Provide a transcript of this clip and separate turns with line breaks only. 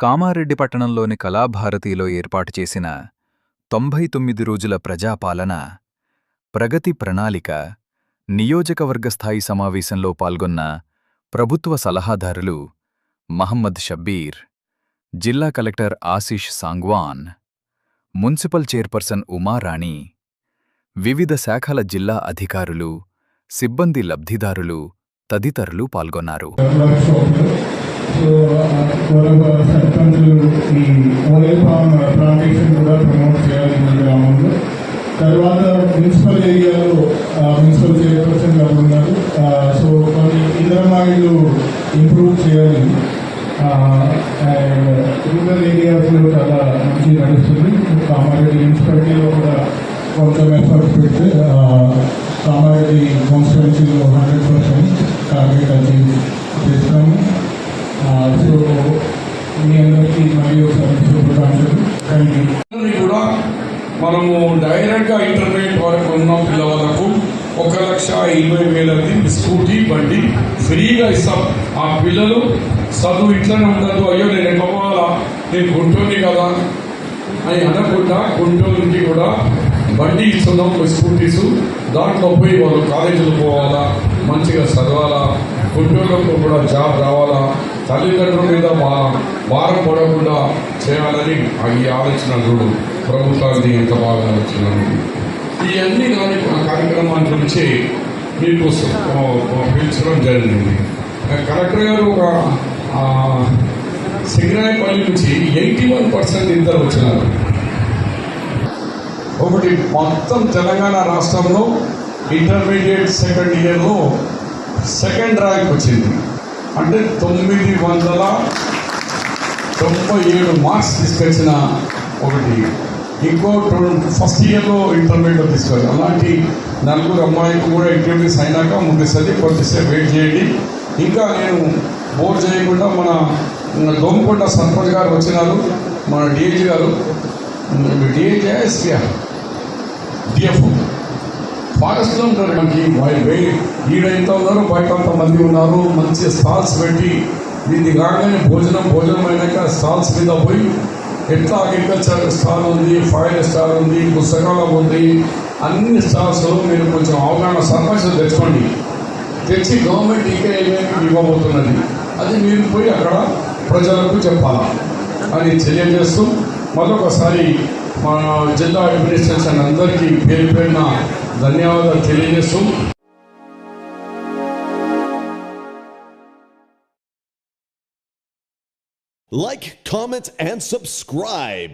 కామారెడ్డి పట్టణంలోని కళాభారతిలో ఏర్పాటు చేసిన 99 రోజుల ప్రజాపాలన ప్రగతి ప్రణాళిక నియోజకవర్గ స్థాయి సమావేశంలో పాల్గొన్న ప్రభుత్వ సలహాదారులు మహమ్మద్ షబ్బీర్, జిల్లా collector Ashish Sangwan, municipal chairperson Uma Rani, వివిధ శాఖల జిల్లా అధికారులు, సిబ్బంది లబ్ధిదారులు తదితరులు పాల్గొన్నారు.
సర్పంచులు ఈ ఓలేల్ ఫామ్ ప్లాంటేషన్ కూడా ప్రమోట్ చేయాలి మన గ్రామంలో. తర్వాత మున్సిపల్ ఏరియాలో మున్సిపల్ చైర్పర్సన్ గారు ఉన్నారు. సో కొన్ని ఇంధనమాయిలు ఇంప్రూవ్ చేయాలి. అండ్ రూరల్ ఏరియాస్లో చాలా మంచి నడుస్తుంది. కామారెడ్డి మున్సిపాలిటీలో కూడా కొంచెం ఎఫర్ట్ పెడితే కామారెడ్డి కాన్స్టిట్యున్సీలో 100% టార్గెట్ అచీవ్ చేస్తాము. సో మీ అందరికీ మరియు
కూడా మనము డైరెక్ట్గా ఇంటర్మీడియట్ వరకు ఉన్న పిల్లలకు 1,20,000 స్కూటీ బండి ఫ్రీగా ఇస్తాం. ఆ పిల్లలు చదువు ఇట్లనే ఉండదు, అయ్యో నేను ఎక్కడ పోవాలా, నేను గుంటూరుని కదా అని అనకుండా గుంటూరుకి కూడా బండి ఇస్తున్నాం, స్కూటీసు. దాంట్లో పోయి వాళ్ళు కాలేజీలు పోవాలా, మంచిగా చదవాలా, గుంటూరులో కూడా జాబ్ రావాలా, తల్లిదండ్రుల మీద భారం పడకుండా చేయాలని ఈ ఆలోచన చూడు ప్రభుత్వానికి ఎంత బాగా ఆలోచనలు. ఇవన్నీ కానీ కార్యక్రమాల గురించి మీకు పిలిచడం జరిగింది. కలెక్టర్ గారు ఒక సింగరాయపల్లి నుంచి 81% ఇద్దరు వచ్చినారు. ఒకటి మొత్తం తెలంగాణ రాష్ట్రంలో ఇంటర్మీడియట్ సెకండ్ ఇయర్లో సెకండ్ ర్యాంక్ వచ్చింది. అంటే 997 మార్క్స్ తీసుకొచ్చిన ఒకటి. ఇంకో ఫస్ట్ ఇయర్లో ఇంటర్మీడియట్లో తీసుకొచ్చి అలాంటి 4 అమ్మాయిలకు కూడా ఇంటర్వ్యూస్ అయినాక ముందుస్తుంది. కొద్దిసేపు వెయిట్ చేయండి. ఇంకా నేను బోర్ చేయకుండా మన దోమకొండ సర్పంచ్ గారు వచ్చినారు, మన డిఐజీ గారు, డిఎఫ్ ఫారెస్ట్లో ఉంటారు. మనకి ఈడ ఎంత ఉన్నారు, బయట అంత మంది ఉన్నారు. మంచి స్టాల్స్ పెట్టి దీన్ని కాగానే భోజనం అయినాక స్టాల్స్ మీద పోయి ఎట్లా అగ్రికల్చర్ స్టాల్ ఉంది, ఫైర్ స్టాల్ ఉంది, పుస్తకాలం ఉంది, అన్ని స్టాల్స్లో మీరు కొంచెం అవగాహన సర్పంచ్ తెచ్చుకోండి. తెచ్చి గవర్నమెంట్ ఇంకా ఏమేమి ఇవ్వబోతున్నది అది మీరు పోయి అక్కడ ప్రజలకు చెప్పాలా అని తెలియజేస్తూ మరొకసారి మన జిల్లా అడ్మినిస్ట్రేషన్ అందరికీ పేరు పేరున ధన్యవాదాలు తెలియజేస్తూ
like, comment, and subscribe.